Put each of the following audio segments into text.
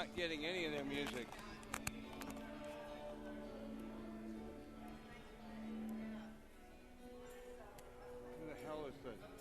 not getting any of their music. Who the hell is this?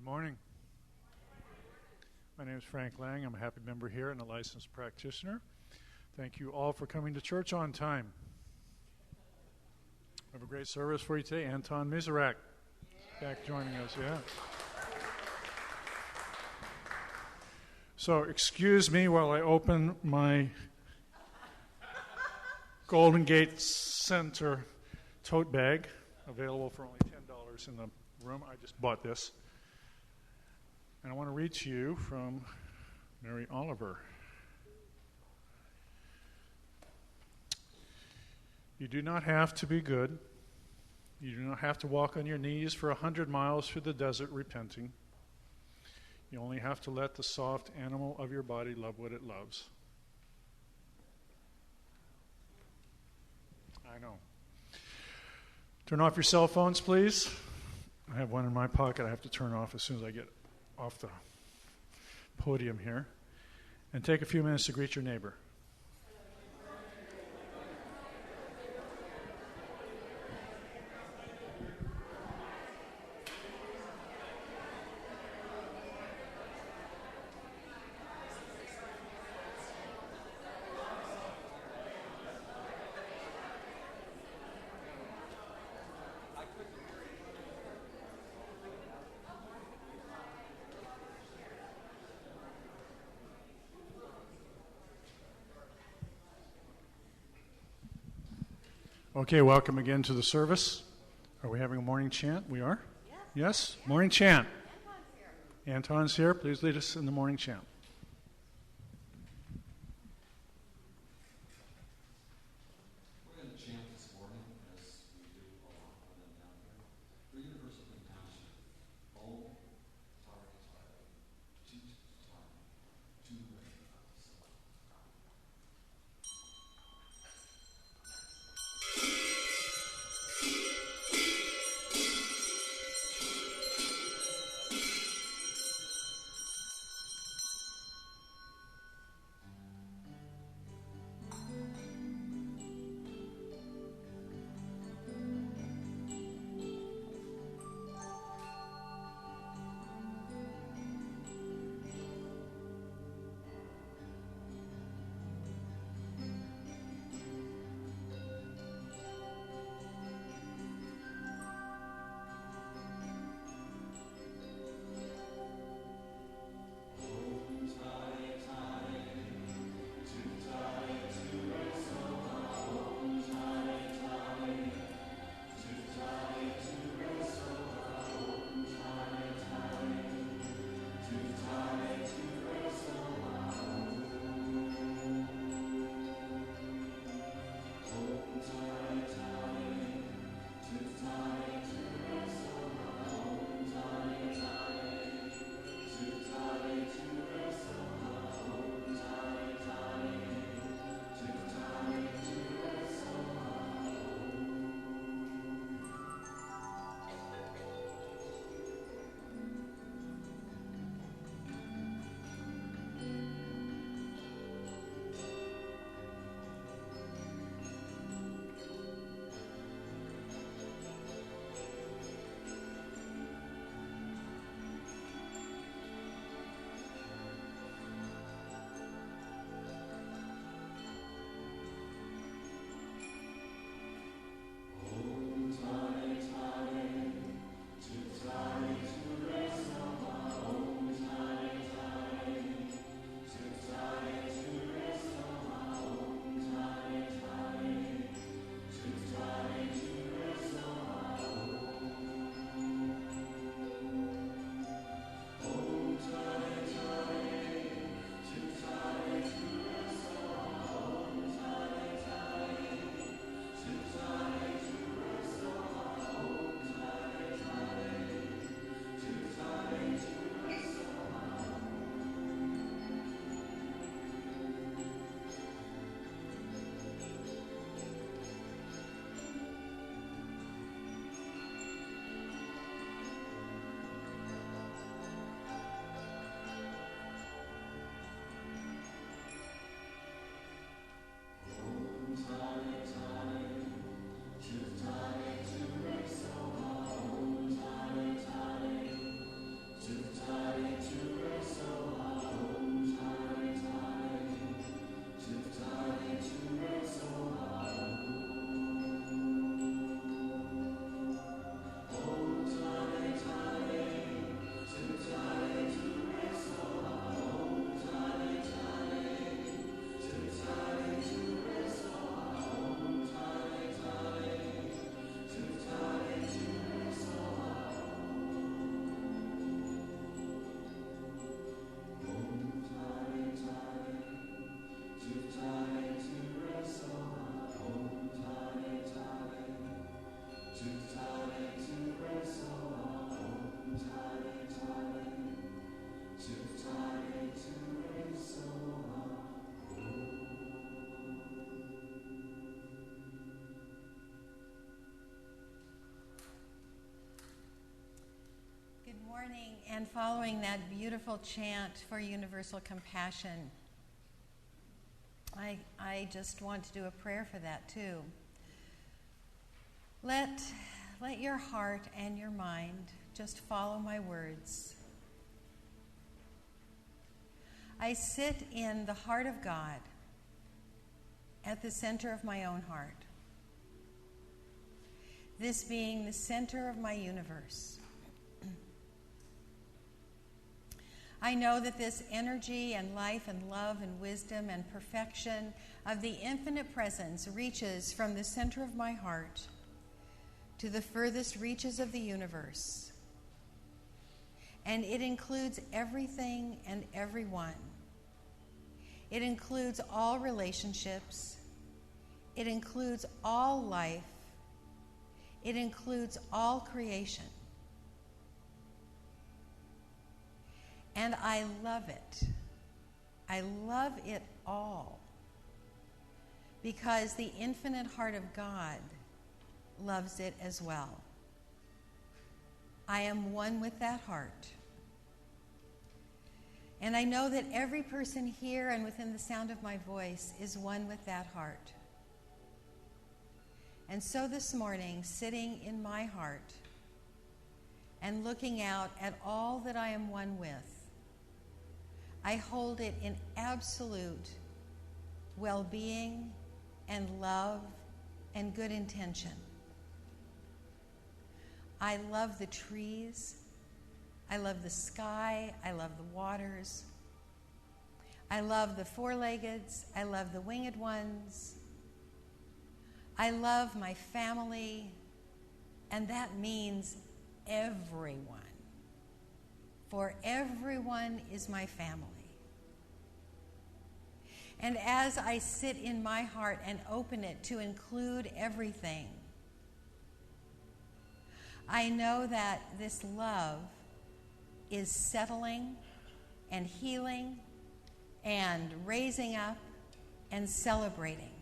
Morning. My name is Frank Lang. I'm a happy member here and a licensed practitioner. Thank you all for coming to church on time. We have a great service for you today. Anton Miserak back joining us, yeah. So excuse me while I open my Golden Gate Center tote bag, available for only $10 in the room. I just bought this. And I want to read to you from Mary Oliver. You do not have to be good. You do not have to walk on your knees for 100 miles through the desert repenting. You only have to let the soft animal of your body love what it loves. I know. Turn off your cell phones, please. I have one in my pocket I have to turn off as soon as I get off the podium here. And take a few minutes to greet your neighbor. Okay, welcome again to the service. Are we having a morning chant? We are? Yes? Morning chant. Anton's here. Please lead us in the morning chant. We're going to chant this morning, as we do a lot of them down here, for universal compassion. Om Tarakataya, Chit Tara, Tu and following that beautiful chant for universal compassion, I just want to do a prayer for that too. Let your heart and your mind just follow my words. I sit in the heart of God at the center of my own heart, this being the center of my universe. I know that this energy and life and love and wisdom and perfection of the infinite presence reaches from the center of my heart to the furthest reaches of the universe. And it includes everything and everyone. It includes all relationships. It includes all life. It includes all creation. And I love it. I love it all. Because the infinite heart of God loves it as well. I am one with that heart. And I know that every person here and within the sound of my voice is one with that heart. And so this morning, sitting in my heart and looking out at all that I am one with, I hold it in absolute well-being and love and good intention. I love the trees. I love the sky. I love the waters. I love the four-leggeds. I love the winged ones. I love my family, and that means everyone. For everyone is my family. And as I sit in my heart and open it to include everything, I know that this love is settling and healing and raising up and celebrating.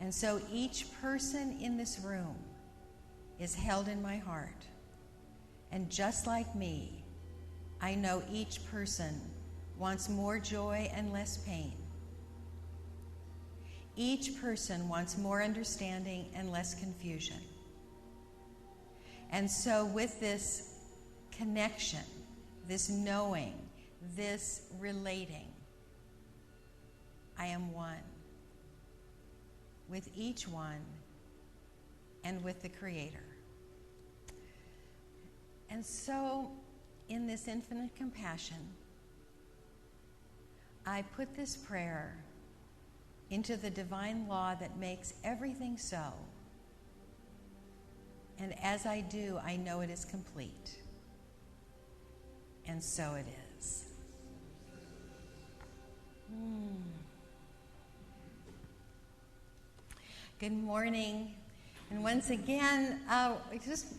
And so each person in this room is held in my heart. And just like me, I know each person wants more joy and less pain. Each person wants more understanding and less confusion. And so with this connection, this knowing, this relating, I am one with each one and with the Creator. And so in this infinite compassion, I put this prayer into the divine law that makes everything so. And as I do, I know it is complete. And so it is. Good morning. And once again,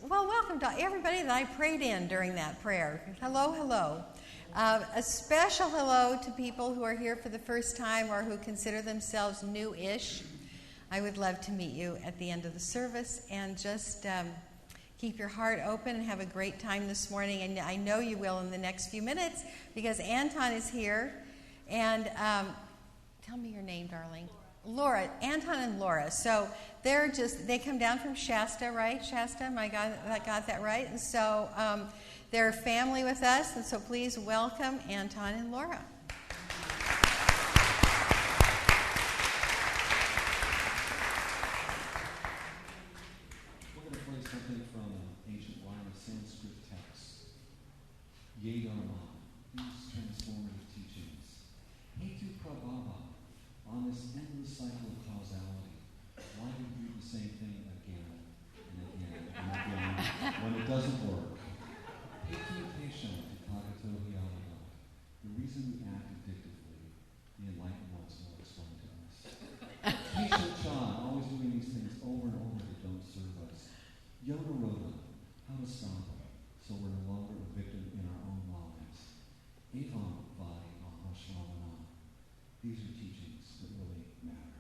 welcome to everybody that I prayed in during that prayer. Hello, hello. A special hello to people who are here for the first time or who consider themselves new-ish. I would love to meet you at the end of the service, and just keep your heart open and have a great time this morning. And I know you will in the next few minutes because Anton is here. And tell me your name, darling. Laura, Anton and Laura. So they come down from Shasta, right? Shasta, I got that right? And so they're a family with us, and so please welcome Anton and Laura. We're going to play something from an ancient Marin Sanskrit text. Ye Dharma, these transformative teachings. Hetu Prabhava, on this endless cycle of causality. Why do we do the same thing again and again and again when it doesn't work? The reason we act addictively, the enlightened ones will explain to us. Patient Cha, always doing these things over and over that don't serve us. Yoga Roda, how to stop it so we're no longer a victim in our own lives. Evam Vadi Mahashravana. These are teachings that really matter.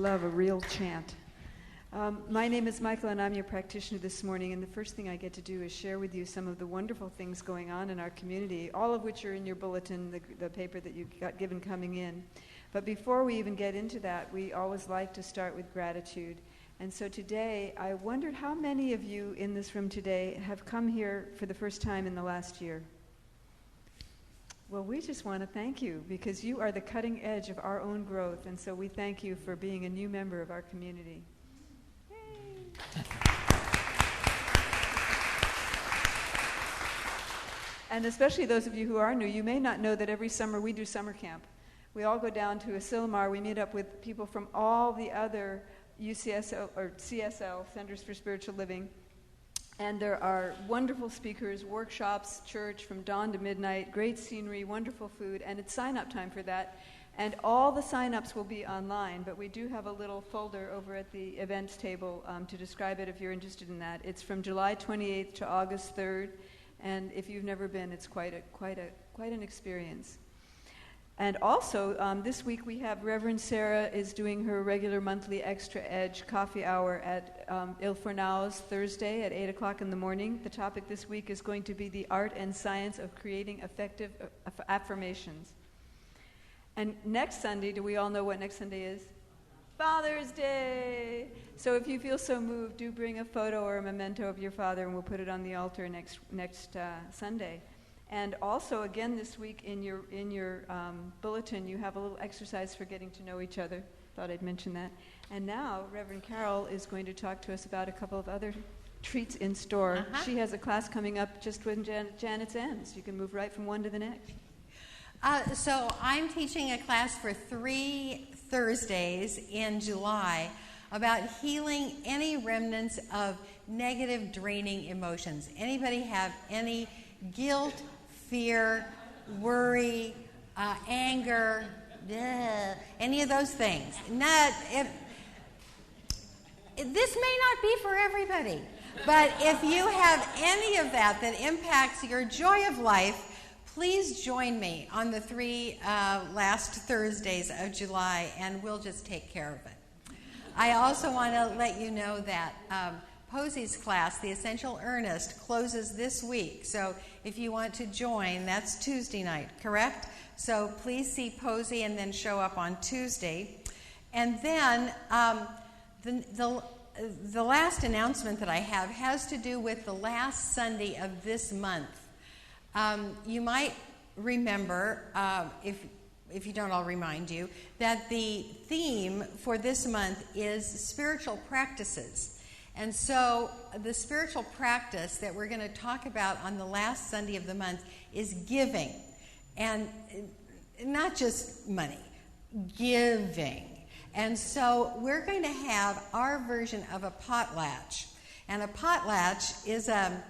love a real chant. My name is Michael, and I'm your practitioner this morning, and the first thing I get to do is share with you some of the wonderful things going on in our community, all of which are in your bulletin, the paper that you got given coming in. But before we even get into that, we always like to start with gratitude. And so today, I wondered how many of you in this room today have come here for the first time in the last year? Well, we just want to thank you, because you are the cutting edge of our own growth, and so we thank you for being a new member of our community. And especially those of you who are new, you may not know that every summer we do summer camp. We all go down to Asilmar. We meet up with people from all the other UCSL or CSL, Centers for Spiritual Living. And there are wonderful speakers, workshops, church from dawn to midnight, great scenery, wonderful food, and it's sign-up time for that. And all the sign-ups will be online, but we do have a little folder over at the events table to describe it if you're interested in that. It's from July 28th to August 3rd, and if you've never been, it's quite an experience. And also, this week we have Reverend Sarah is doing her regular monthly Extra Edge coffee hour at Il Fornau's Thursday at 8 o'clock in the morning. The topic this week is going to be the art and science of creating effective affirmations. And next Sunday, do we all know what next Sunday is? Father's Day! So if you feel so moved, do bring a photo or a memento of your father, and we'll put it on the altar next Sunday. And also, again, this week in your bulletin, you have a little exercise for getting to know each other. Thought I'd mention that. And now, Reverend Karyl is going to talk to us about a couple of other treats in store. Uh-huh. She has a class coming up just when Janet's ends. You can move right from one to the next. So I'm teaching a class for 3 Thursdays in July about healing any remnants of negative, draining emotions. Anybody have any guilt, fear, worry, anger, any of those things? This may not be for everybody, but if you have any of that impacts your joy of life, please join me on the 3 last Thursdays of July, and we'll just take care of it. I also want to let you know that Posey's class, The Essential Earnest, closes this week. So if you want to join, that's Tuesday night, correct? So please see Posey and then show up on Tuesday. And then the last announcement that I have has to do with the last Sunday of this month. You might remember, if you don't, I'll remind you, that the theme for this month is spiritual practices. And so the spiritual practice that we're going to talk about on the last Sunday of the month is giving. And not just money, giving. And so we're going to have our version of a potlatch. And a potlatch is a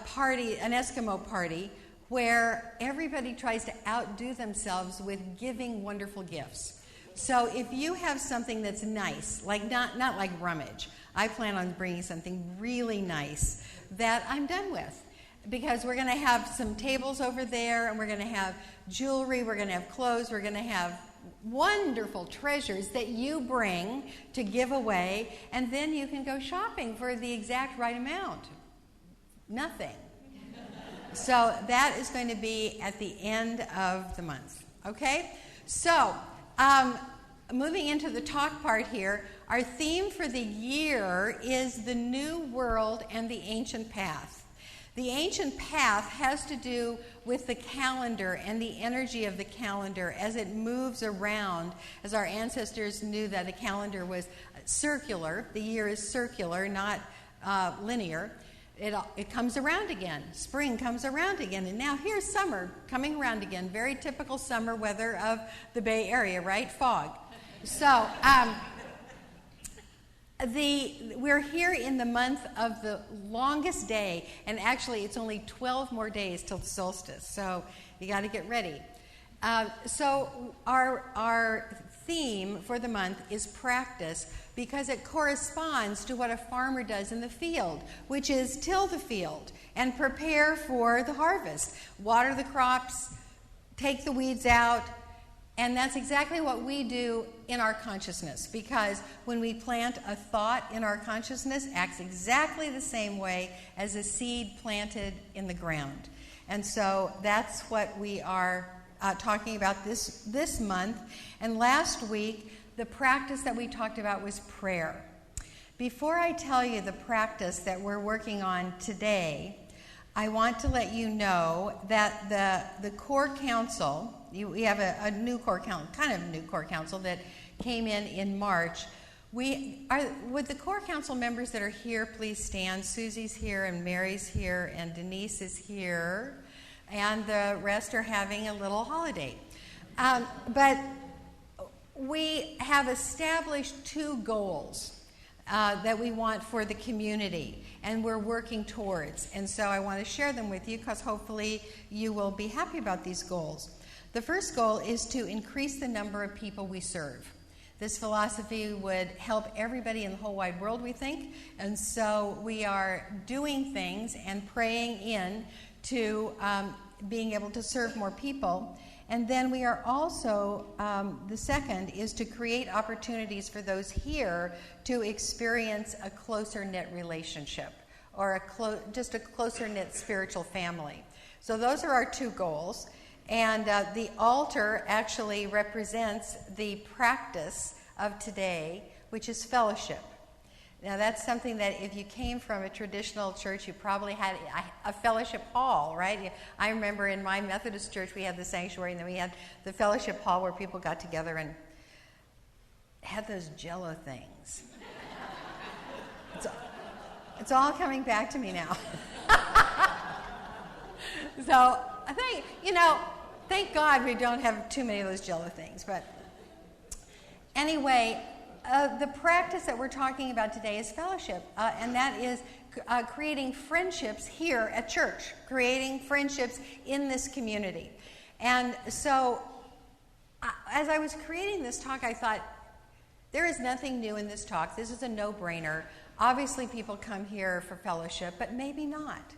party, an Eskimo party, where everybody tries to outdo themselves with giving wonderful gifts. So if you have something that's nice, like not like rummage, I plan on bringing something really nice that I'm done with, because we're going to have some tables over there, and we're going to have jewelry, we're going to have clothes, we're going to have wonderful treasures that you bring to give away, and then you can go shopping for the exact right amount. Nothing. So that is going to be at the end of the month. Okay? So, moving into the talk part here, our theme for the year is the new world and the ancient path. The ancient path has to do with the calendar and the energy of the calendar as it moves around, as our ancestors knew that a calendar was circular. The year is circular, not linear. It comes around again. Spring comes around again. And now here's summer coming around again. Very typical summer weather of the Bay Area, right? Fog. So we're here in the month of the longest day. And actually, it's only 12 more days till the solstice. So you got to get ready. So our theme for the month is practice, because it corresponds to what a farmer does in the field, which is till the field and prepare for the harvest. Water the crops, take the weeds out, And that's exactly what we do in our consciousness, because when we plant a thought in our consciousness, it acts exactly the same way as a seed planted in the ground. And so that's what we are talking about this month. And last week, the practice that we talked about was prayer. Before I tell you the practice that we're working on today, I want to let you know that the core council, we have a new core council, kind of new core council that came in March. Would the core council members that are here please stand? Susie's here, and Mary's here, and Denise is here, and the rest are having a little holiday. But we have established 2 goals that we want for the community, and we're working towards. And so I want to share them with you because hopefully you will be happy about these goals. The first goal is to increase the number of people we serve. This philosophy would help everybody in the whole wide world, we think, and so we are doing things and praying in to being able to serve more people. And then we are also, the second is to create opportunities for those here to experience a closer-knit relationship or just a closer-knit spiritual family. So those are our 2 goals. And the altar actually represents the practice of today, which is fellowship. Now, that's something that if you came from a traditional church, you probably had a fellowship hall, right? I remember in my Methodist church, we had the sanctuary, and then we had the fellowship hall where people got together and had those Jell-O things. It's all coming back to me now. So I think, thank God we don't have too many of those Jell-O things. But anyway, the practice that we're talking about today is fellowship, and that is creating friendships here at church, creating friendships in this community. And so as I was creating this talk, I thought, there is nothing new in this talk. This is a no-brainer. Obviously, people come here for fellowship, but maybe not.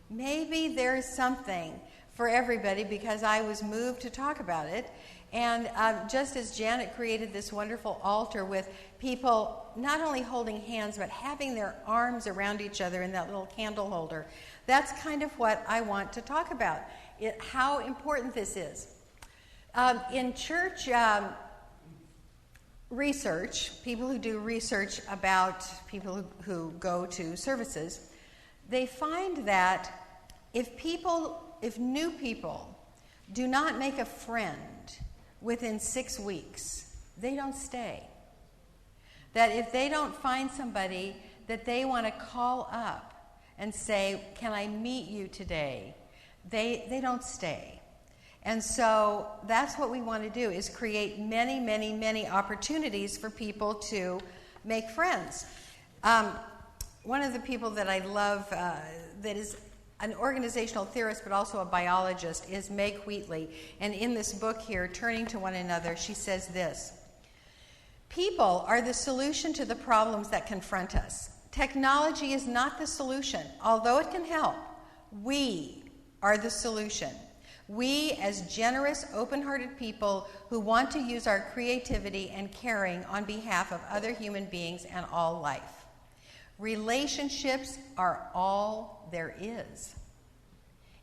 Maybe there's something for everybody, because I was moved to talk about it. And just as Janet created this wonderful altar with people not only holding hands, but having their arms around each other in that little candle holder, that's kind of what I want to talk about, how important this is. In church research, people who do research about people who go to services, they find that if new people do not make a friend within 6 weeks, they don't stay. That if they don't find somebody that they want to call up and say, can I meet you today, they don't stay. And so that's what we want to do, is create many, many, many opportunities for people to make friends. One of the people that I love that is an organizational theorist but also a biologist is Meg Wheatley. And in this book here, Turning to One Another, she says this: people are the solution to the problems that confront us. Technology is not the solution, although it can help. We are the solution. We, as generous, open-hearted people who want to use our creativity and caring on behalf of other human beings and all life. Relationships are all there is.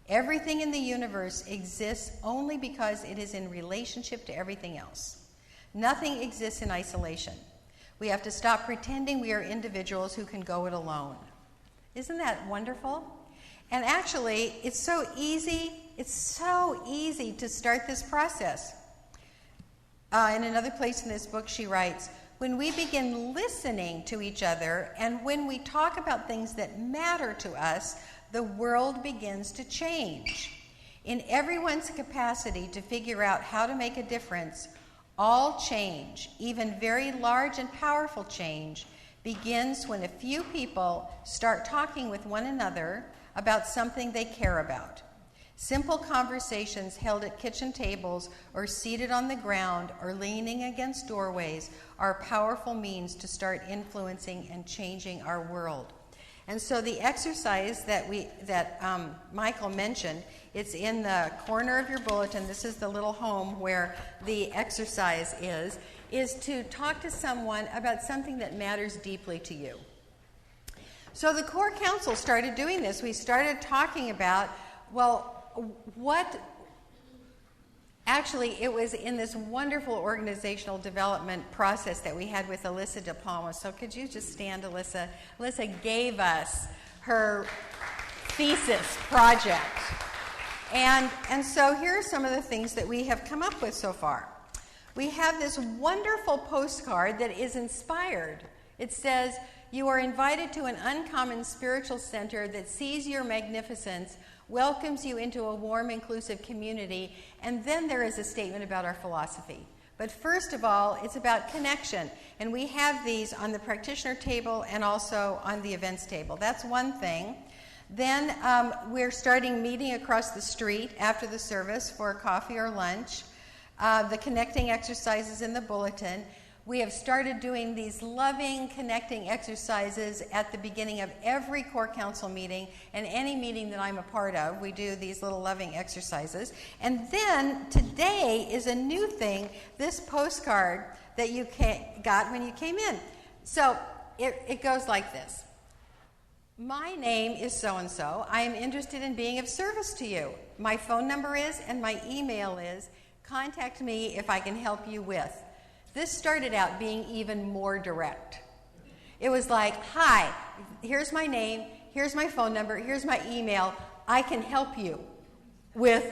Everything in the universe exists only because it is in relationship to everything else. Nothing exists in isolation. We have to stop pretending we are individuals who can go it alone. Isn't that wonderful? And actually, it's so easy to start this process. In another place in this book, she writes, when we begin listening to each other and when we talk about things that matter to us, the world begins to change. In everyone's capacity to figure out how to make a difference, all change, even very large and powerful change, begins when a few people start talking with one another about something they care about. Simple conversations held at kitchen tables or seated on the ground or leaning against doorways are powerful means to start influencing and changing our world. And so the exercise that Michael mentioned, it's in the corner of your bulletin. This is the little home where the exercise is to talk to someone about something that matters deeply to you. So the core council started doing this. We started talking about, actually, it was in this wonderful organizational development process that we had with Alyssa DePalma. So could you just stand, Alyssa? Alyssa gave us her thesis project. And so here are some of the things that we have come up with so far. We have this wonderful postcard that is inspired. It says, "You are invited to an uncommon spiritual center that sees your magnificence, welcomes you into a warm, inclusive community," and then there is a statement about our philosophy. But first of all, it's about connection, and we have these on the practitioner table and also on the events table. That's one thing. Then we're starting meeting across the street after the service for coffee or lunch. The connecting exercises in the bulletin. We have started doing these loving, connecting exercises at the beginning of every core council meeting and any meeting that I'm a part of. We do these little loving exercises. And then today is a new thing, this postcard that you got when you came in. So it goes like this. "My name is so-and-so. I am interested in being of service to you. My phone number is and my email is. Contact me if I can help you with." This started out being even more direct. It was like, "Hi, here's my name, here's my phone number, here's my email. I can help you with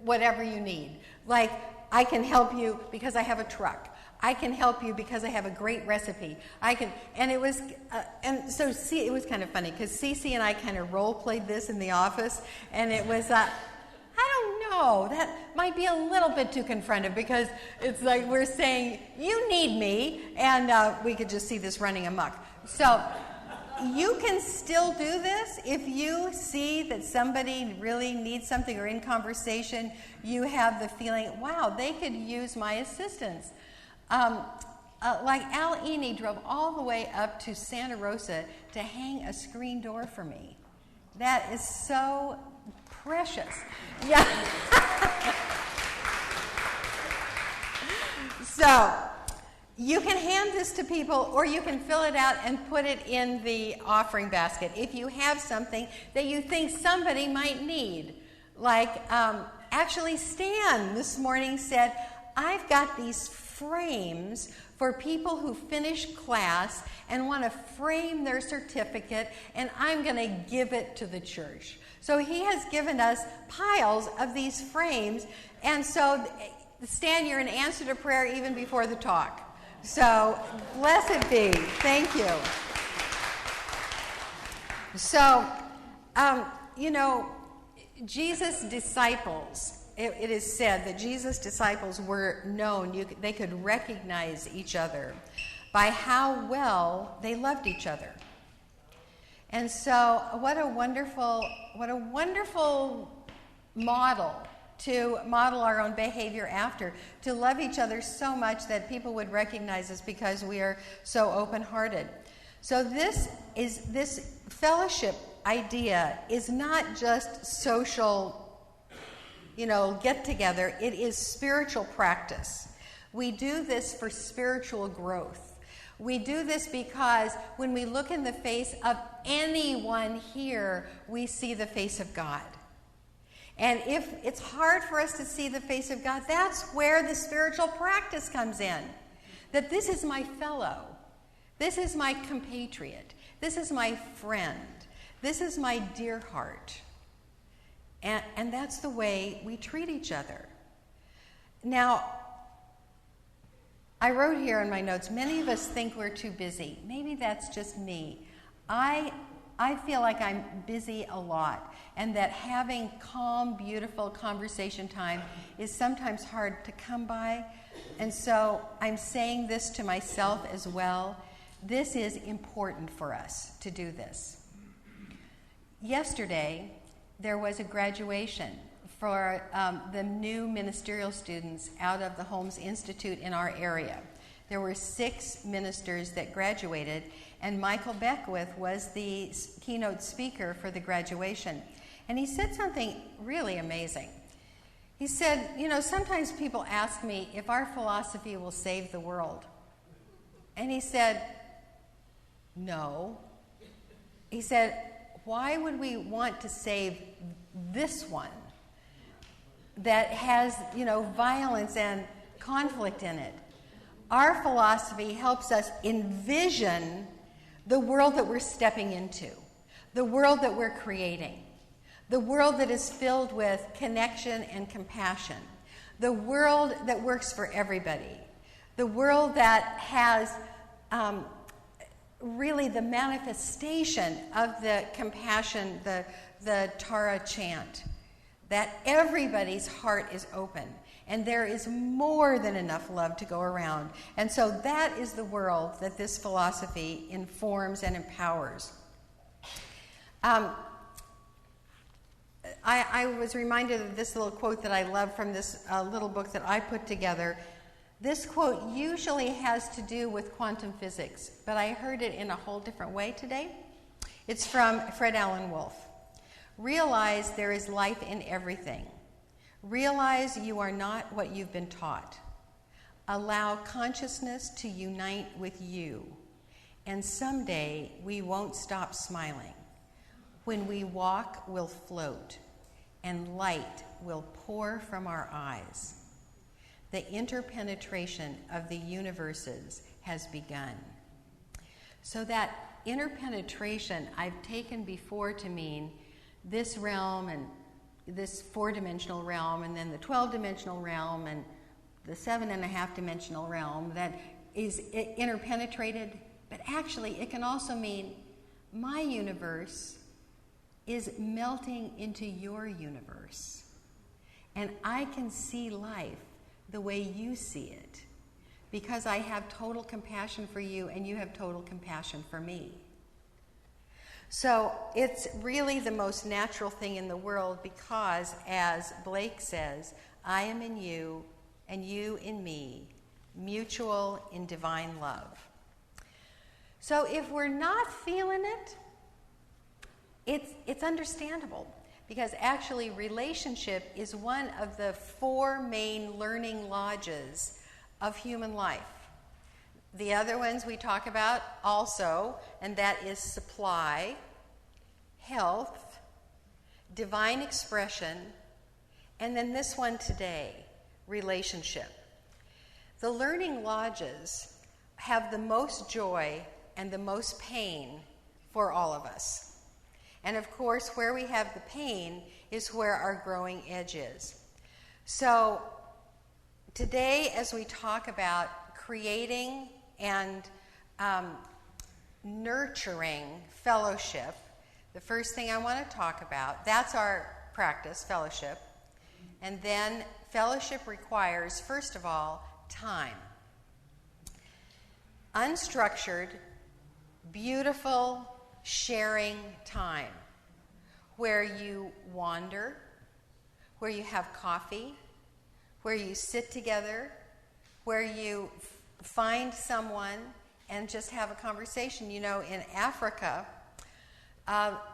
whatever you need. Like, I can help you because I have a truck. I can help you because I have a great recipe. And it was, it was kind of funny because Cece and I kind of role played this in the office, and it was, I don't know, that might be a little bit too confrontive because it's like we're saying, "You need me," and we could just see this running amok. So you can still do this if you see that somebody really needs something or in conversation, you have the feeling, wow, they could use my assistance. Like Al Eni drove all the way up to Santa Rosa to hang a screen door for me. That is so precious. Yeah. So you can hand this to people, or you can fill it out and put it in the offering basket if you have something that you think somebody might need. Like, actually Stan this morning said, "I've got these frames for people who finish class and want to frame their certificate, and I'm going to give it to the church." So he has given us piles of these frames, and so, Stan, you're an answer to prayer even before the talk. So, blessed be. Thank you. So, Jesus' disciples, it is said that Jesus' disciples were known, they could recognize each other by how well they loved each other. And so what a wonderful model to model our own behavior after, to love each other so much that people would recognize us because we are so open-hearted. So this fellowship idea is not just social, get together. It is spiritual practice. We do this for spiritual growth. We do this because when we look in the face of anyone here, we see the face of God. And if it's hard for us to see the face of God, that's where the spiritual practice comes in. That this is my fellow. This is my compatriot. This is my friend. This is my dear heart. And that's the way we treat each other. Now, I wrote here in my notes, many of us think we're too busy. Maybe that's just me. I feel like I'm busy a lot, and that having calm, beautiful conversation time is sometimes hard to come by. And so I'm saying this to myself as well. This is important for us to do this. Yesterday, there was a graduation for the new ministerial students out of the Holmes Institute in our area. There were 6 ministers that graduated, and Michael Beckwith was the keynote speaker for the graduation. And he said something really amazing. He said, sometimes people ask me if our philosophy will save the world. And he said, no. He said, why would we want to save this one that has, violence and conflict in it? Our philosophy helps us envision the world that we're stepping into, the world that we're creating, the world that is filled with connection and compassion, the world that works for everybody, the world that has really the manifestation of the compassion, the Tara chant, that everybody's heart is open and there is more than enough love to go around. And so that is the world that this philosophy informs and empowers. I was reminded of this little quote that I love from this little book that I put together. This quote usually has to do with quantum physics, but I heard it in a whole different way today. It's from Fred Alan Wolf. Realize there is life in everything. Realize you are not what you've been taught. Allow consciousness to unite with you, and someday we won't stop smiling. When we walk, we'll float, and light will pour from our eyes. The interpenetration of the universes has begun. So that interpenetration I've taken before to mean this realm and this 4-dimensional realm, and then the 12-dimensional realm, and the 7.5-dimensional realm that is interpenetrated. But actually, it can also mean my universe is melting into your universe. And I can see life the way you see it because I have total compassion for you and you have total compassion for me. So it's really the most natural thing in the world because, as Blake says, I am in you and you in me, mutual in divine love. So if we're not feeling it, it's understandable because actually relationship is one of the 4 main learning lodges of human life. The other ones we talk about also, and that is supply, health, divine expression, and then this one today, relationship. The learning lodges have the most joy and the most pain for all of us. And of course, where we have the pain is where our growing edge is. So today, as we talk about creating and nurturing fellowship, the first thing I want to talk about, that's our practice, fellowship. And then fellowship requires, first of all, time. Unstructured, beautiful, sharing time where you wander, where you have coffee, where you sit together, where you find someone and just have a conversation. In Africa,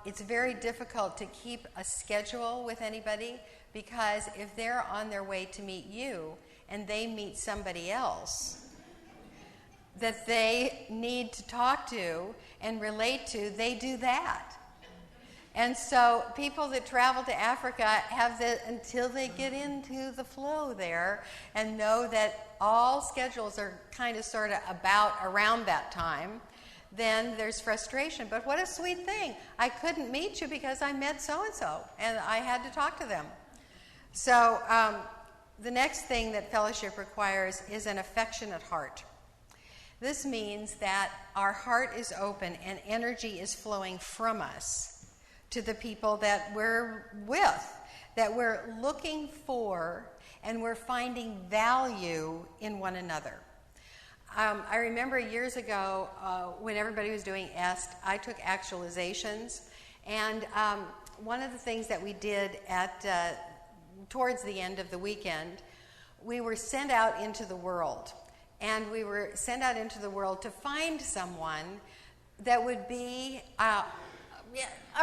it's very difficult to keep a schedule with anybody because if they're on their way to meet you and they meet somebody else that they need to talk to and relate to, they do that. And so people that travel to Africa have until they get into the flow there and know that all schedules are kind of sort of around that time, then there's frustration. But what a sweet thing. I couldn't meet you because I met so-and-so and I had to talk to them. So the next thing that fellowship requires is an affectionate heart. This means that our heart is open and energy is flowing from us to the people that we're with, that we're looking for, and we're finding value in one another. I remember years ago when everybody was doing EST, I took actualizations, and one of the things that we did towards the end of the weekend, we were sent out into the world. And we were sent out into the world to find someone that would be a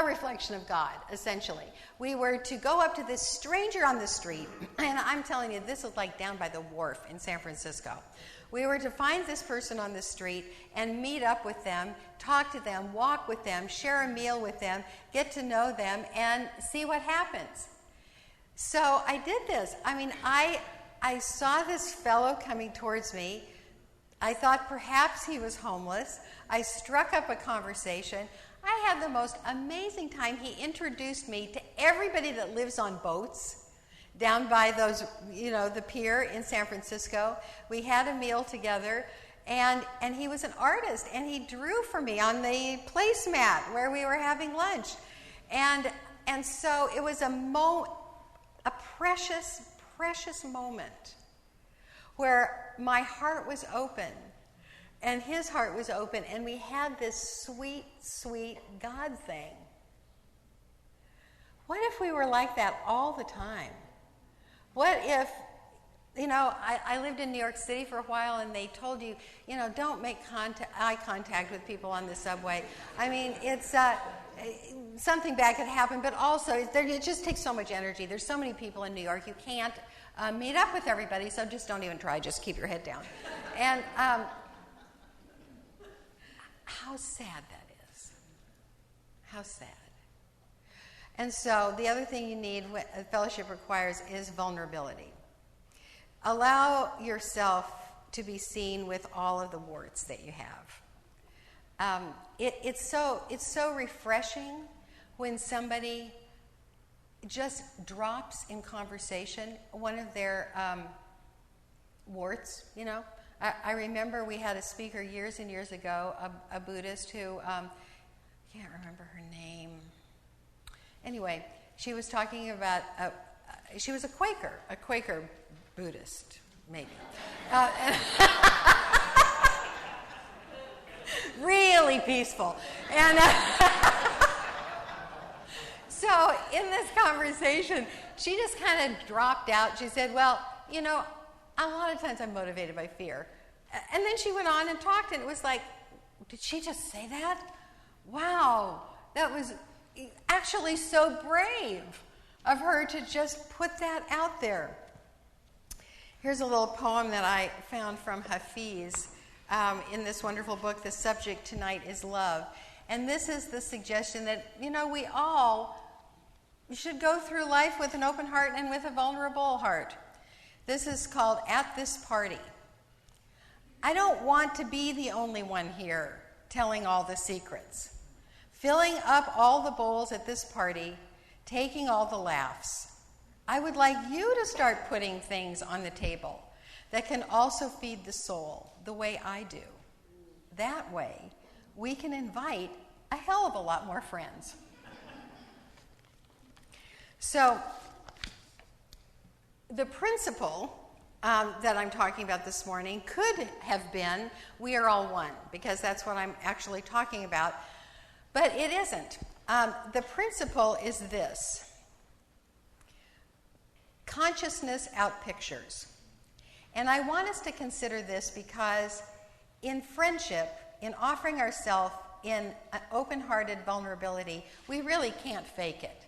reflection of God, essentially. We were to go up to this stranger on the street, and I'm telling you, this was like down by the wharf in San Francisco. We were to find this person on the street and meet up with them, talk to them, walk with them, share a meal with them, get to know them, and see what happens. So I did this. I mean, I saw this fellow coming towards me. I thought perhaps he was homeless. I struck up a conversation. I had the most amazing time. He introduced me to everybody that lives on boats down by those, the pier in San Francisco. We had a meal together, and he was an artist, and he drew for me on the placemat where we were having lunch. And so it was a precious, precious moment where my heart was open and his heart was open, and we had this sweet, sweet God thing. What if we were like that all the time? What if, I lived in New York City for a while, and they told you, don't make eye contact with people on the subway. I mean, it's something bad could happen, but also it just takes so much energy. There's so many people in New York, you can't meet up with everybody, so just don't even try. Just keep your head down. And how sad that is. How sad. And so the other thing you need, what fellowship requires, is vulnerability. Allow yourself to be seen with all of the warts that you have. It's so refreshing when somebody just drops in conversation one of their warts, I remember we had a speaker years and years ago, a Buddhist who, I can't remember her name. Anyway, she was talking about, she was a Quaker Buddhist, maybe. Really peaceful. And so in this conversation, she just kind of dropped out. She said, well, a lot of times I'm motivated by fear. And then she went on and talked, and it was like, did she just say that? Wow, that was actually so brave of her to just put that out there. Here's a little poem that I found from Hafiz in this wonderful book, The Subject Tonight is Love. And this is the suggestion that, we all should go through life with an open heart and with a vulnerable heart. This is called At This Party. I don't want to be the only one here telling all the secrets, filling up all the bowls at this party, taking all the laughs. I would like you to start putting things on the table that can also feed the soul the way I do. That way, we can invite a hell of a lot more friends. So, the principle that I'm talking about this morning could have been, we are all one, because that's what I'm actually talking about, but it isn't. The principle is this: consciousness outpictures. And I want us to consider this because in friendship, in offering ourselves in an open-hearted vulnerability, we really can't fake it.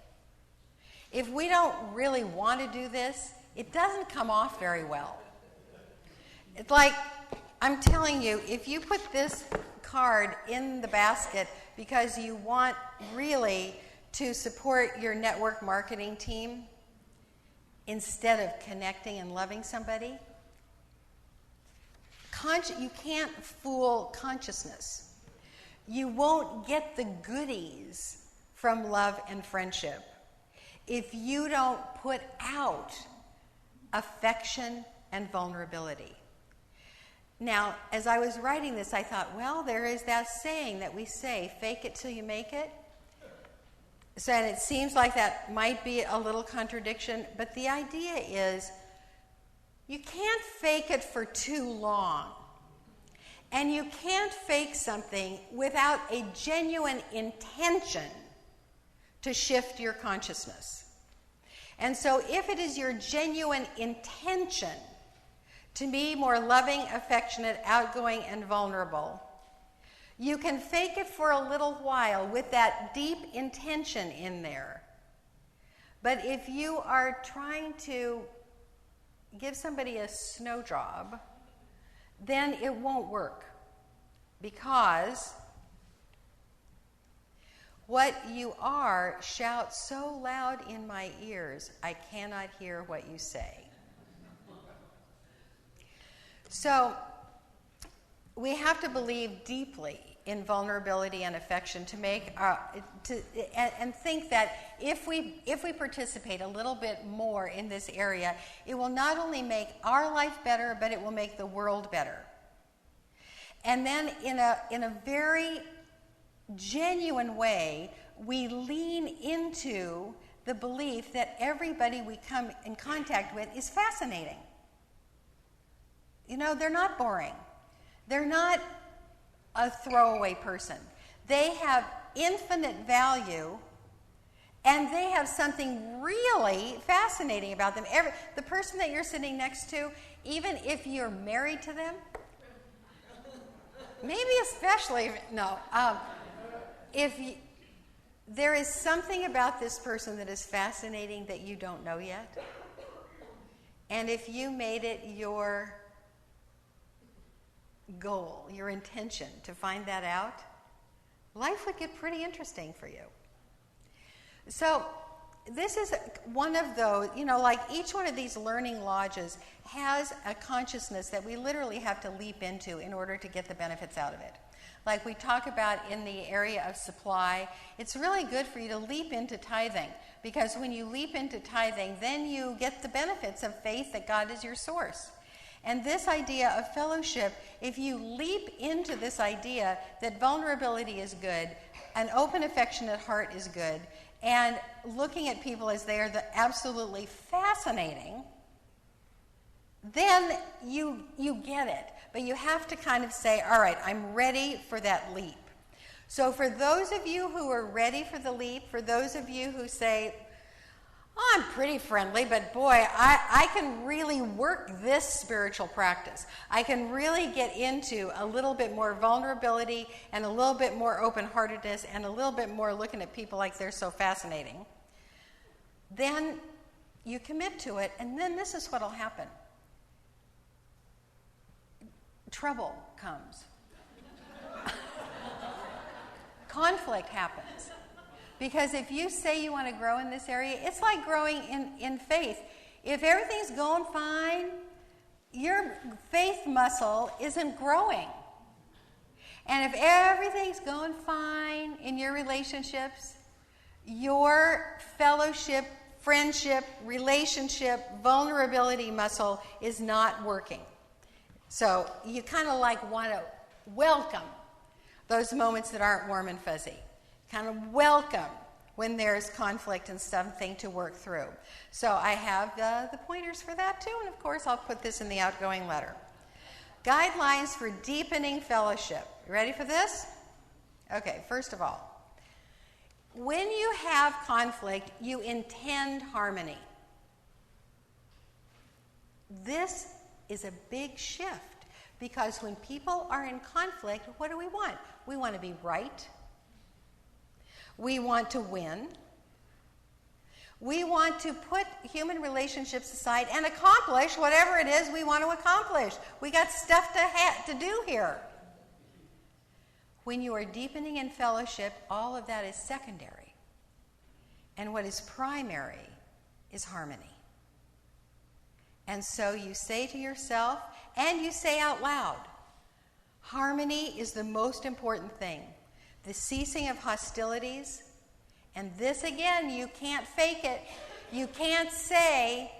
If we don't really want to do this, it doesn't come off very well. It's like, I'm telling you, if you put this card in the basket because you want really to support your network marketing team instead of connecting and loving somebody, you can't fool consciousness. You won't get the goodies from love and friendship if you don't put out affection and vulnerability. Now, as I was writing this, I thought, well, there is that saying that we say, fake it till you make it. So, and it seems like that might be a little contradiction, but the idea is you can't fake it for too long. And you can't fake something without a genuine intention to shift your consciousness. And so if it is your genuine intention to be more loving, affectionate, outgoing, and vulnerable, You can fake it for a little while with that deep intention in there. But if you are trying to give somebody a snow job, then it won't work. Because what you are shouts so loud in my ears, I cannot hear what you say. So we have to believe deeply in vulnerability and affection to make and think that if we participate a little bit more in this area, it will not only make our life better, but it will make the world better. And then in a very genuine way, we lean into the belief that everybody we come in contact with is fascinating. You know, they're not boring. They're not a throwaway person. They have infinite value, and they have something really fascinating about them. The person that you're sitting next to, even if you're married to them, maybe especially, there is something about this person that is fascinating that you don't know yet. And if you made it your goal, your intention to find that out, life would get pretty interesting for you. So this is one of those, like each one of these learning lodges has a consciousness that we literally have to leap into in order to get the benefits out of it. Like we talk about in the area of supply, it's really good for you to leap into tithing, because when you leap into tithing, then you get the benefits of faith that God is your source. And this idea of fellowship, if you leap into this idea that vulnerability is good, an open, affectionate heart is good, and looking at people as they are absolutely fascinating, then you get it. But you have to kind of say, all right, I'm ready for that leap. So for those of you who are ready for the leap, for those of you who say, oh, I'm pretty friendly, but boy, I can really work this spiritual practice. I can really get into a little bit more vulnerability and a little bit more open-heartedness and a little bit more looking at people like they're so fascinating. Then you commit to it, and then this is what will happen. Trouble comes. Conflict happens. Because if you say you want to grow in this area, it's like growing in faith. If everything's going fine, your faith muscle isn't growing. And if everything's going fine in your relationships, your fellowship, friendship, relationship, vulnerability muscle is not working. So you kind of like want to welcome those moments that aren't warm and fuzzy. Kind of welcome when there's conflict and something to work through. So I have the pointers for that too, and of course I'll put this in the outgoing letter. Guidelines for deepening fellowship. You ready for this? Okay, first of all, when you have conflict, you intend harmony. This is a big shift, because when people are in conflict, what do we want? We want to be right. We want to win. We want to put human relationships aside and accomplish whatever it is we want to accomplish. We got stuff to do here. When you are deepening in fellowship, all of that is secondary. And what is primary is harmony. And so you say to yourself, and you say out loud, harmony is the most important thing. The ceasing of hostilities, and this again, you can't fake it. You can't say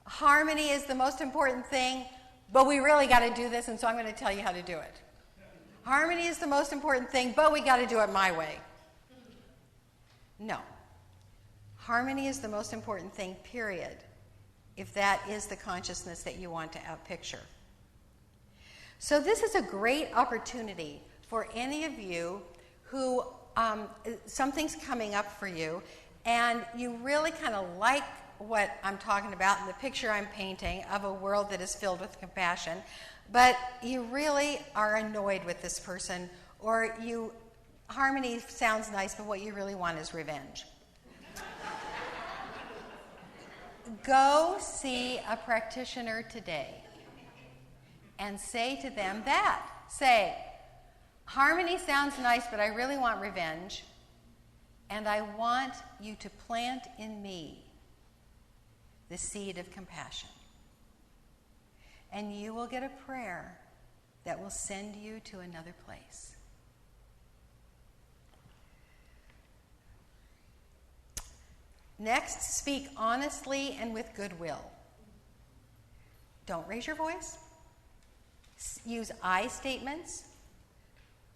harmony is the most important thing, but we really got to do this, and so I'm going to tell you how to do it. Harmony is the most important thing, but we got to do it my way. No. Harmony is the most important thing, period, if that is the consciousness that you want to outpicture. So this is a great opportunity for any of you who something's coming up for you, and you really kind of like what I'm talking about in the picture I'm painting of a world that is filled with compassion, but you really are annoyed with this person, Or harmony sounds nice, but what you really want is revenge. Go see a practitioner today and say to them that. Say, harmony sounds nice, but I really want revenge, and I want you to plant in me the seed of compassion. And you will get a prayer that will send you to another place. Next, speak honestly and with goodwill. Don't raise your voice. Use I statements.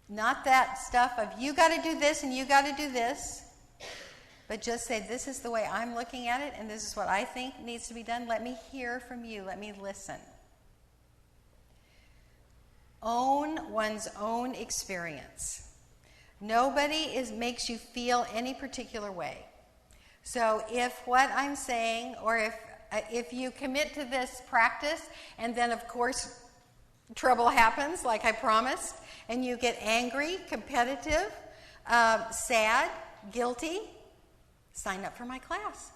Not that stuff of you got to do this and you got to do this. But just say, this is the way I'm looking at it and this is what I think needs to be done. Let me hear from you. Let me listen. Own one's own experience. Nobody makes you feel any particular way. So if what I'm saying, or if you commit to this practice, and then of course trouble happens, like I promised, and you get angry, competitive, sad, guilty, sign up for my class.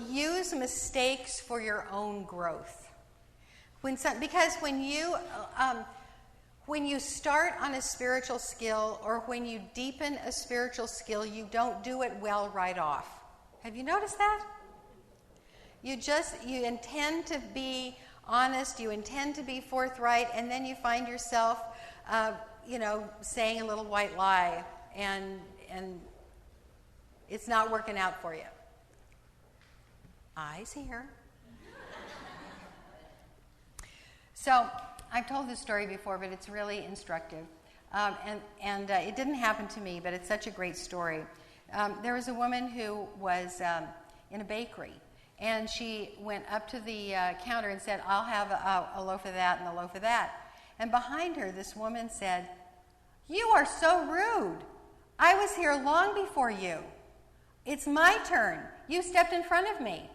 Use mistakes for your own growth. Because when you start on a spiritual skill, or when you deepen a spiritual skill, you don't do it well right off. Have you noticed that? You intend to be honest, you intend to be forthright, and then you find yourself, saying a little white lie, and it's not working out for you. Eyes here. So, I've told this story before, but it's really instructive. It didn't happen to me, but it's such a great story. There was a woman who was in a bakery, and she went up to the counter and said, I'll have a loaf of that and a loaf of that. And behind her, this woman said, you are so rude. I was here long before you. It's my turn. You stepped in front of me.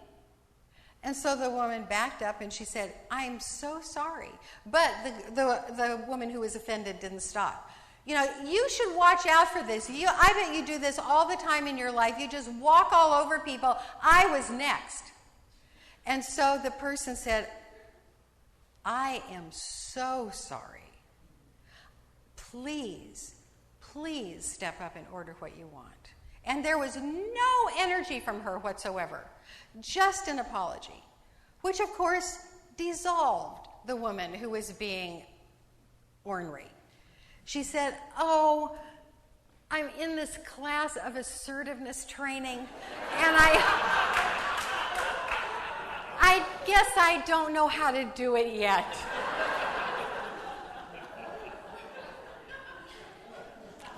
And so the woman backed up and she said, I'm so sorry. But the woman who was offended didn't stop. You should watch out for this. I bet you do this all the time in your life. You just walk all over people. I was next. And so the person said, I am so sorry. Please step up and order what you want. And there was no energy from her whatsoever. Just an apology, which of course dissolved the woman who was being ornery. She said, I'm in this class of assertiveness training, and I guess I don't know how to do it yet.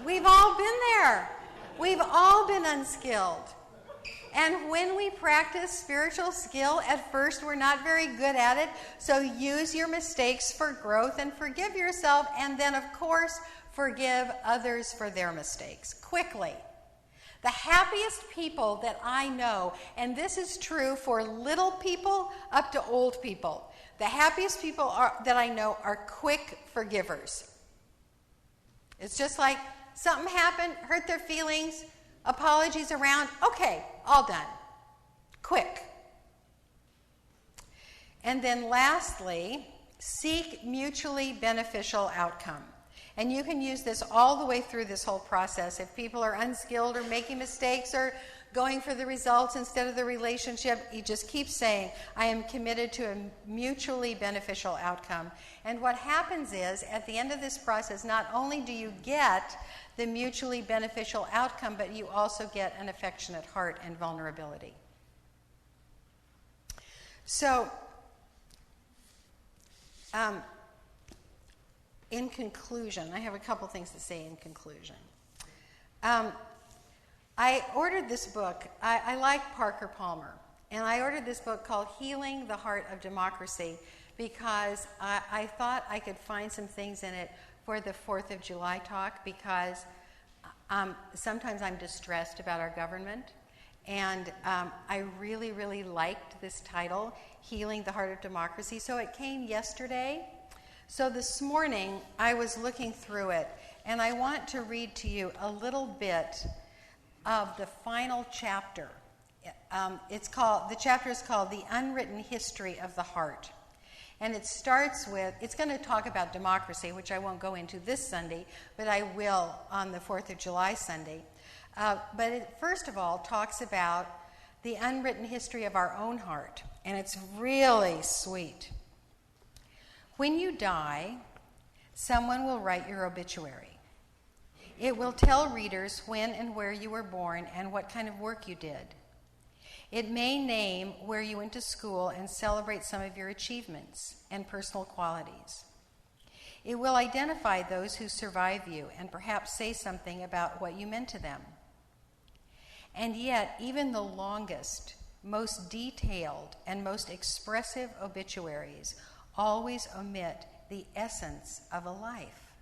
We've all been there. We've all been unskilled. And when we practice spiritual skill, at first we're not very good at it. So use your mistakes for growth and forgive yourself. And then, of course, forgive others for their mistakes quickly. The happiest people that I know, and this is true for little people up to old people, the happiest people that I know are quick forgivers. It's just like something happened, hurt their feelings, apologies around, okay, all done. Quick. And then lastly, seek mutually beneficial outcome. And you can use this all the way through this whole process. If people are unskilled or making mistakes or going for the results instead of the relationship, you just keep saying, I am committed to a mutually beneficial outcome. And what happens is, at the end of this process, not only do you get the mutually beneficial outcome, but you also get an affectionate heart and vulnerability. So, in conclusion, I have a couple things to say in conclusion. I ordered this book. I like Parker Palmer, and I ordered this book called Healing the Heart of Democracy because I thought I could find some things in it for the 4th of July talk, because sometimes I'm distressed about our government, And I really, really liked this title, Healing the Heart of Democracy. So it came yesterday. So this morning, I was looking through it, and I want to read to you a little bit of the final chapter. The chapter is called The Unwritten History of the Heart. And it starts with, it's going to talk about democracy, which I won't go into this Sunday, but I will on the 4th of July Sunday. But it, first of all, talks about the unwritten history of our own heart. And it's really sweet. When you die, someone will write your obituary. It will tell readers when and where you were born and what kind of work you did. It may name where you went to school and celebrate some of your achievements and personal qualities. It will identify those who survive you and perhaps say something about what you meant to them. And yet, even the longest, most detailed, and most expressive obituaries always omit the essence of a life,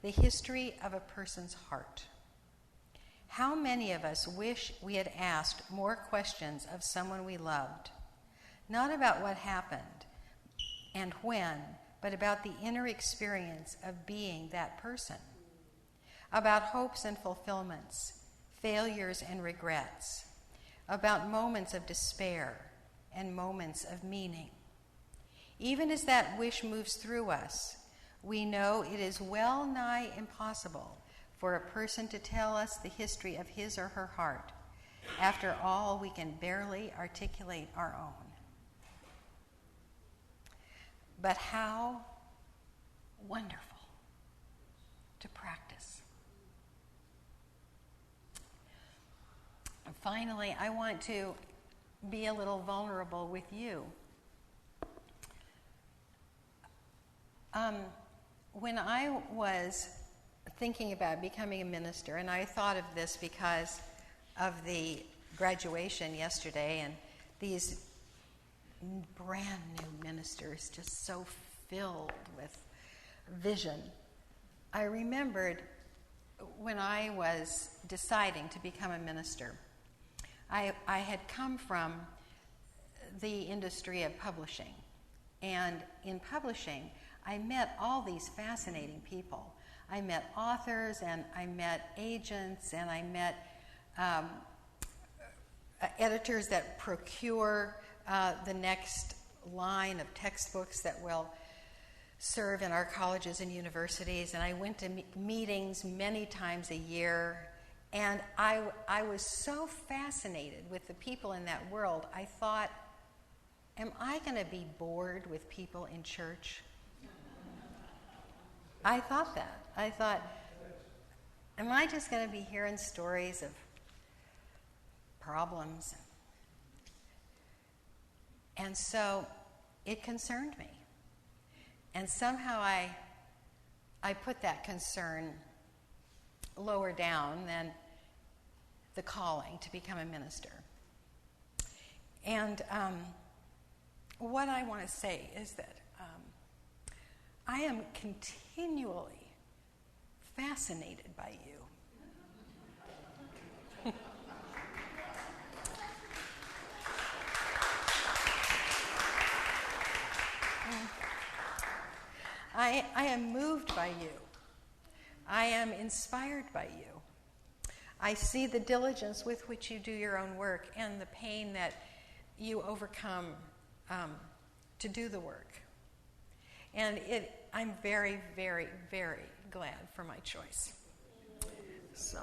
the history of a person's heart. How many of us wish we had asked more questions of someone we loved, not about what happened and when, but about the inner experience of being that person, about hopes and fulfillments, failures and regrets, about moments of despair and moments of meaning. Even as that wish moves through us, we know it is well nigh impossible for a person to tell us the history of his or her heart. After all, we can barely articulate our own. But how wonderful to practice. And finally, I want to be a little vulnerable with you. When I was thinking about becoming a minister, and I thought of this because of the graduation yesterday and these brand new ministers just so filled with vision, I remembered when I was deciding to become a minister, I had come from the industry of publishing, and in publishing I met all these fascinating people. I met authors, and I met agents, and I met editors that procure the next line of textbooks that will serve in our colleges and universities. And I went to meetings many times a year, and I was so fascinated with the people in that world. I thought, am I going to be bored with people in church? I thought that. I thought, am I just going to be hearing stories of problems? And so it concerned me. And somehow I put that concern lower down than the calling to become a minister. And what I want to say is that I am continually fascinated by you. I am moved by you. I am inspired by you. I see the diligence with which you do your own work and the pain that you overcome to do the work. And I'm very, very, very glad for my choice. So.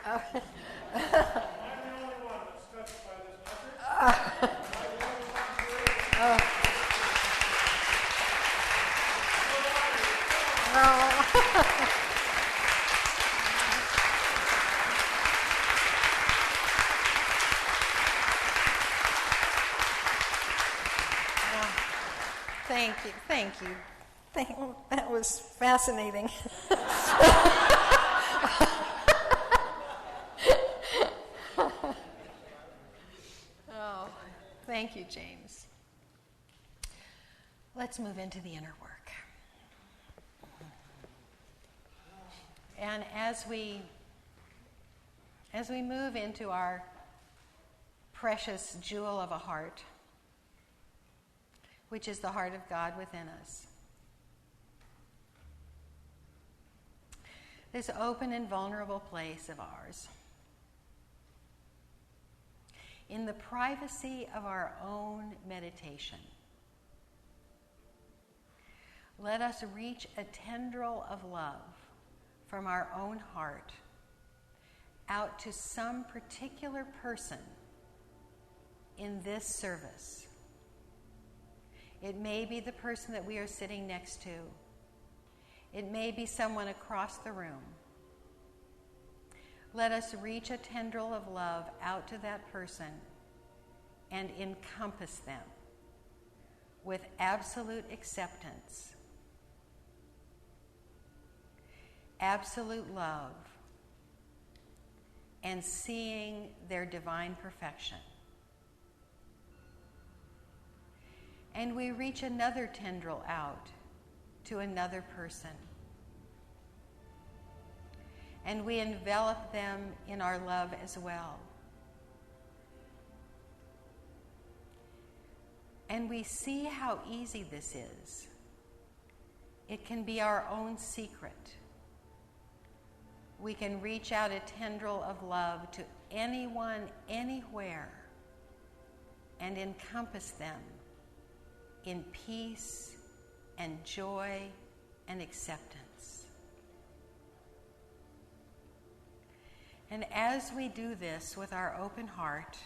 I'm the only one that's touched by this message. Thank you. That was fascinating. Oh, thank you, James. Let's move into the inner work. And as we move into our precious jewel of a heart, which is the heart of God within us, this open and vulnerable place of ours, in the privacy of our own meditation, let us reach a tendril of love from our own heart out to some particular person in this service. It may be the person that we are sitting next to. It may be someone across the room. Let us reach a tendril of love out to that person and encompass them with absolute acceptance, absolute love, and seeing their divine perfection. And we reach another tendril out to another person. And we envelop them in our love as well. And we see how easy this is. It can be our own secret. We can reach out a tendril of love to anyone, anywhere, and encompass them in peace and joy and acceptance. And as we do this with our open heart,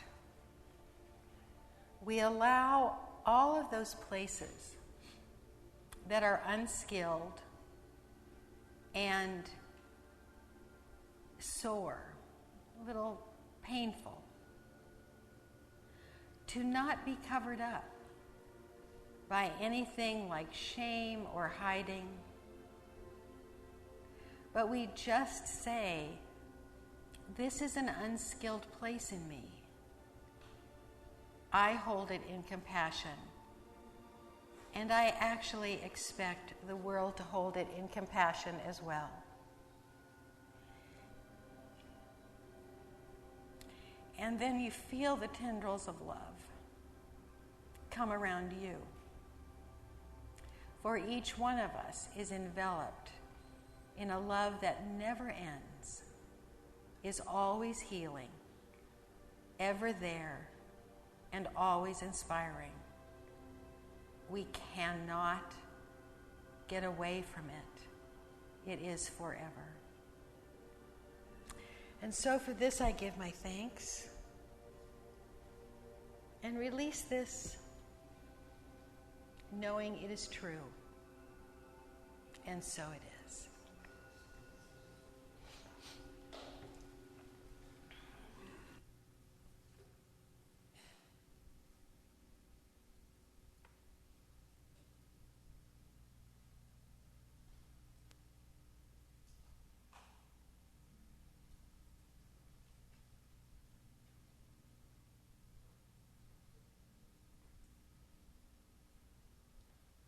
we allow all of those places that are unskilled and sore, a little painful, to not be covered up by anything like shame or hiding, but we just say, this is an unskilled place in me. I hold it in compassion, and I actually expect the world to hold it in compassion as well. And then you feel the tendrils of love come around you. For each one of us is enveloped in a love that never ends, is always healing, ever there, and always inspiring. We cannot get away from it. It is forever. And so for this I give my thanks and release this, knowing it is true. And so it is.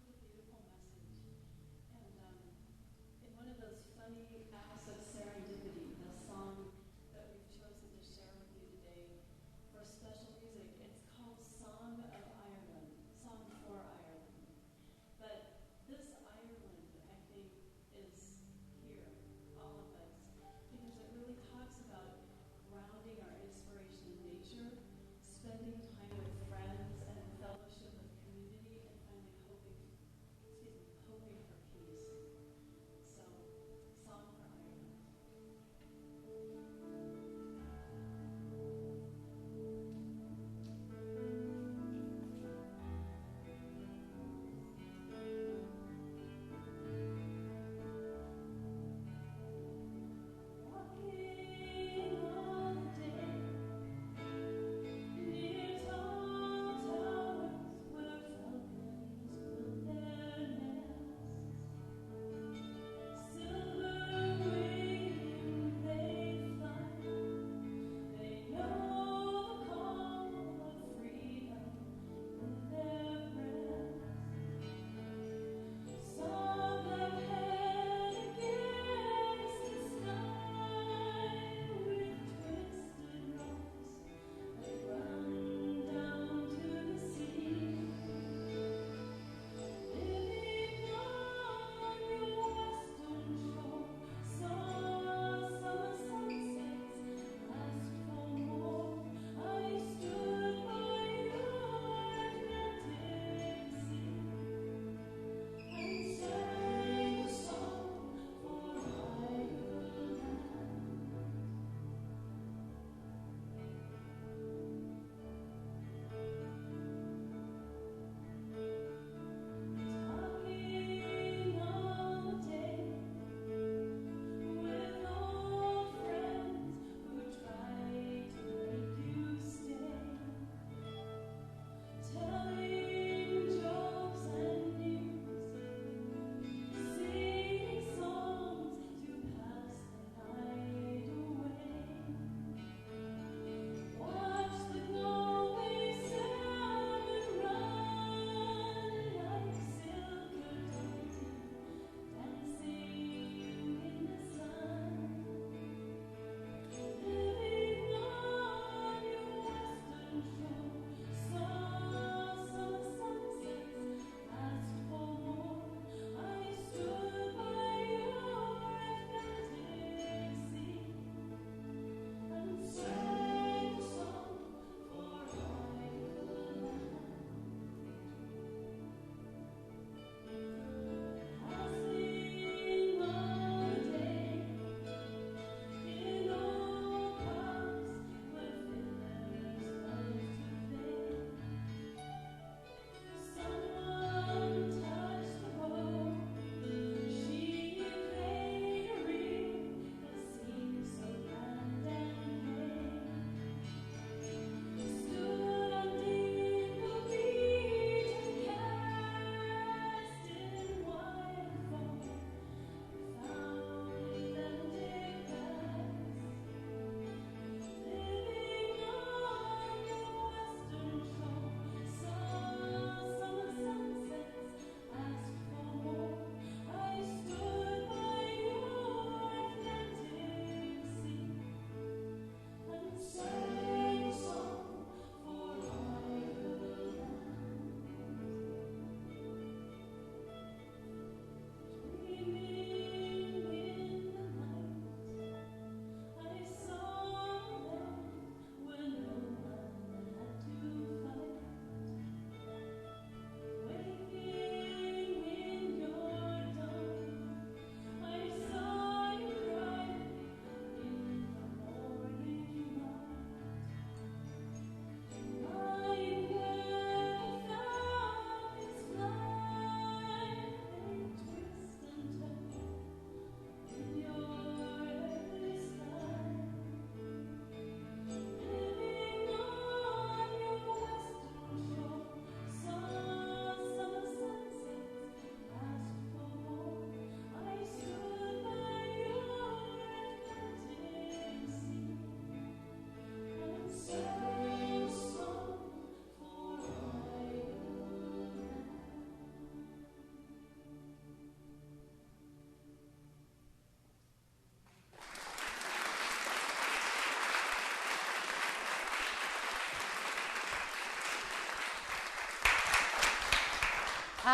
What a beautiful message. And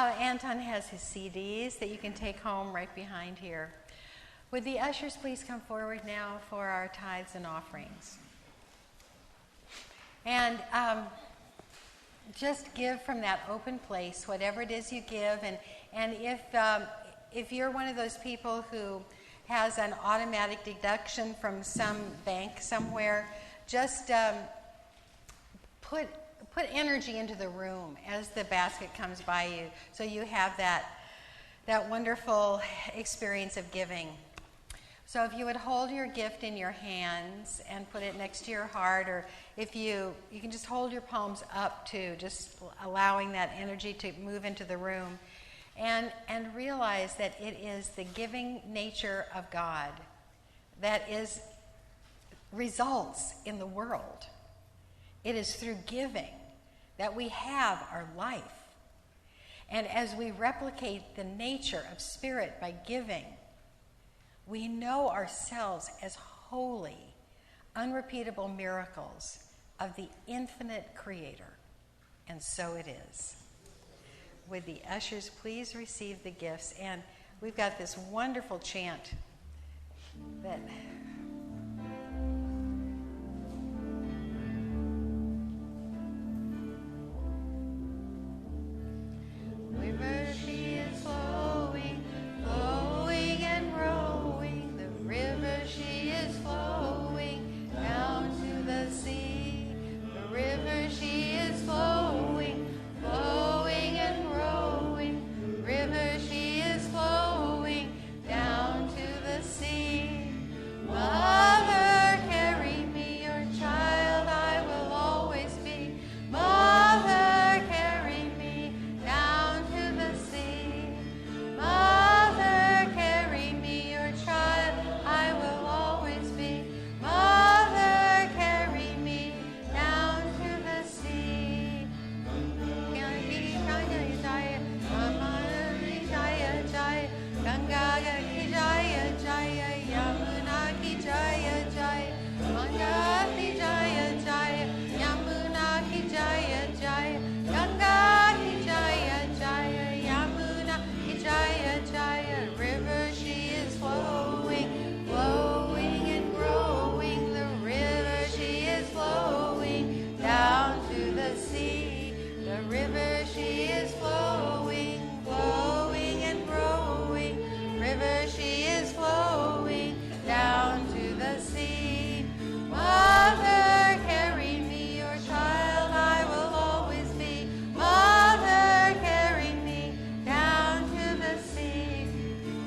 Anton has his CDs that you can take home right behind here. Would the ushers please come forward now for our tithes and offerings? And just give from that open place, whatever it is you give. And if you're one of those people who has an automatic deduction from some bank somewhere, just put energy into the room as the basket comes by you, so you have that wonderful experience of giving. So if you would hold your gift in your hands and put it next to your heart, or if you can just hold your palms up too, just allowing that energy to move into the room, and realize that it is the giving nature of God that results in the world. It is through giving that we have our life. And as we replicate the nature of Spirit by giving, we know ourselves as holy, unrepeatable miracles of the infinite Creator. And so it is. Would the ushers please receive the gifts? And we've got this wonderful chant that... River, she is flowing, flowing and growing. The river, she is flowing down to the sea. The river, she is flowing, flowing and growing. The river, she is flowing down to the sea. Mother, carry me, your child I will always be. Mother, carry me down to the sea. Mother, carry me, your child I will always be. Mother, carry me down to the sea. Ganga ki jaya jaya, Yamuna ki jaya jaya, Ganga ki jaya jaya, Yamuna ki jaya jaya, Ganga ki jaya jaya, Yamuna ki jaya jaya. River, she is flowing, flowing and growing. The river, she is flowing down to the sea. The river, she is flowing, flowing and growing. River, she is flowing down to the sea. Mother, carry me, your child I will always be. Mother, carry me down to the sea.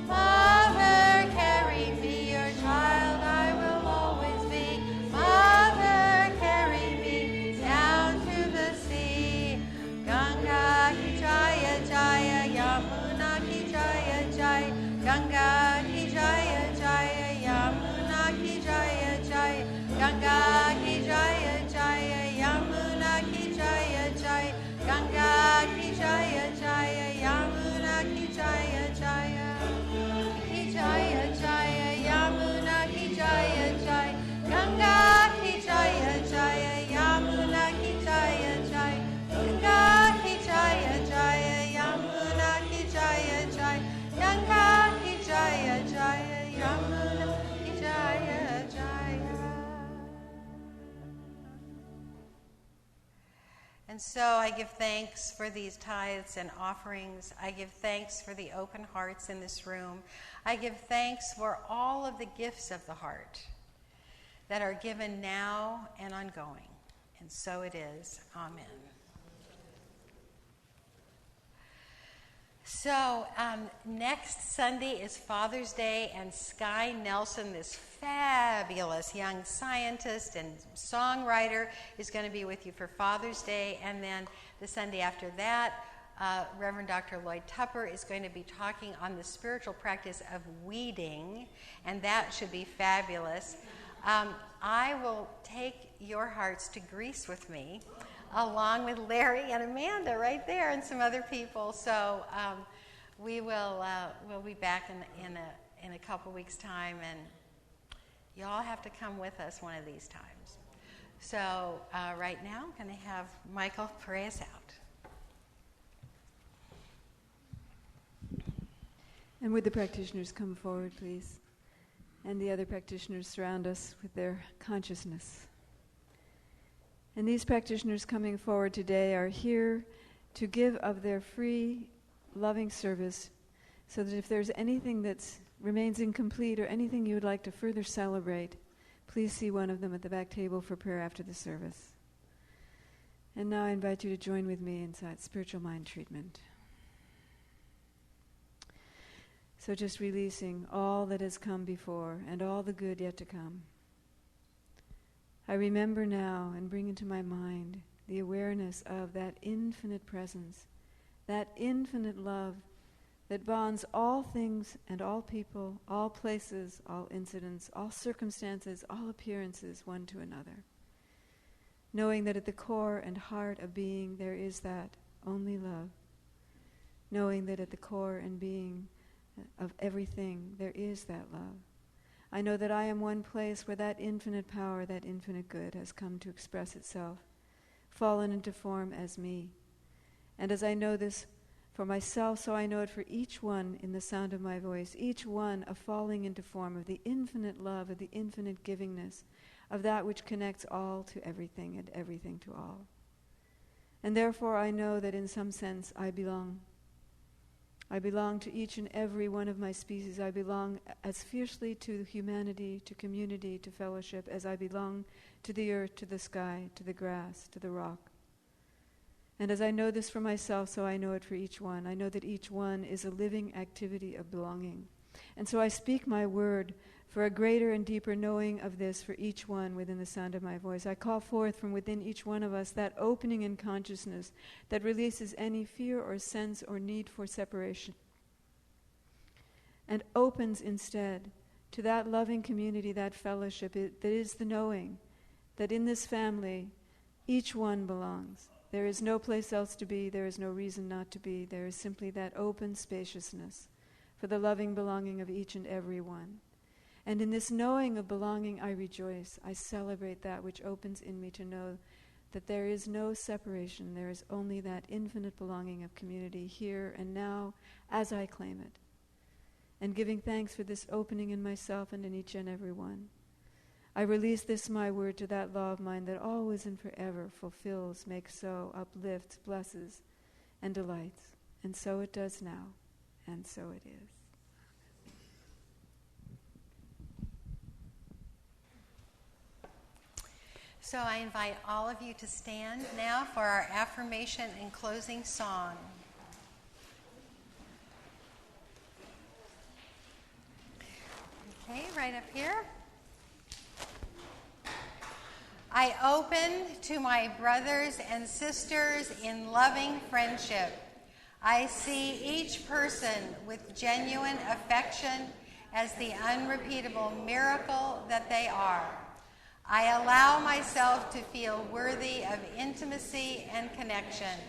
Mother, carry me, your child I will always be. Mother, carry me down to the sea. Ganga ki jaya jaya, Yamuna ki jaya jaya. Ganga ki jaya jaya, Yamuna ki jaya jaya. Ganga ki jaya jaya, Yamuna ki jaya jaya. Ganga ki jaya jaya, Yamuna ki jaya jaya. Ki jaya jaya, Yamuna ki jaya jaya. Ganga ki jaya jaya, Yamuna ki jaya jaya. Ganga ki jaya jaya, Yamuna ki jaya jaya. Ganga ki jaya jaya, Yamuna ki jaya jaya. And so I give thanks for these tithes and offerings. I give thanks for the open hearts in this room. I give thanks for all of the gifts of the heart that are given now and ongoing. And so it is. Amen. So next Sunday is Father's Day, and Sky Nelson, this fabulous young scientist and songwriter, is going to be with you for Father's Day. And then the Sunday after that, Reverend Dr. Lloyd Tupper is going to be talking on the spiritual practice of weeding, and that should be fabulous. I will take your hearts to Greece with me, along with Larry and Amanda right there, and some other people. So we'll be back in a couple weeks' time, and y'all have to come with us one of these times. So right now, I'm going to have Michael pray us out. And would the practitioners come forward, please? And the other practitioners surround us with their consciousness. And these practitioners coming forward today are here to give of their free, loving service, so that if there's anything that remains incomplete or anything you would like to further celebrate, please see one of them at the back table for prayer after the service. And now I invite you to join with me inside spiritual mind treatment. So just releasing all that has come before and all the good yet to come. I remember now and bring into my mind the awareness of that infinite presence, that infinite love that bonds all things and all people, all places, all incidents, all circumstances, all appearances one to another. Knowing that at the core and heart of being there is that only love. Knowing that at the core and being of everything there is that love. I know that I am one place where that infinite power, that infinite good has come to express itself, fallen into form as me. And as I know this for myself, so I know it for each one in the sound of my voice, each one a falling into form of the infinite love, of the infinite givingness, of that which connects all to everything and everything to all. And therefore I know that in some sense I belong. I belong to each and every one of my species. I belong as fiercely to humanity, to community, to fellowship, as I belong to the earth, to the sky, to the grass, to the rock. And as I know this for myself, so I know it for each one. I know that each one is a living activity of belonging. And so I speak my word for a greater and deeper knowing of this for each one within the sound of my voice. I call forth from within each one of us that opening in consciousness that releases any fear or sense or need for separation, and opens instead to that loving community, that fellowship that is the knowing that in this family each one belongs. There is no place else to be, there is no reason not to be. There is simply that open spaciousness for the loving belonging of each and every one. And in this knowing of belonging, I rejoice. I celebrate that which opens in me to know that there is no separation. There is only that infinite belonging of community here and now as I claim it. And giving thanks for this opening in myself and in each and every one. I release this my word to that law of mine that always and forever fulfills, makes so, uplifts, blesses, and delights. And so it does now, and so it is. So I invite all of you to stand now for our affirmation and closing song. Okay, right up here. I open to my brothers and sisters in loving friendship. I see each person with genuine affection as the unrepeatable miracle that they are. I allow myself to feel worthy of intimacy and connection.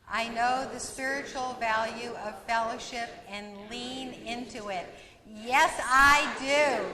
I know the spiritual value of fellowship and lean into it. Yes, I do.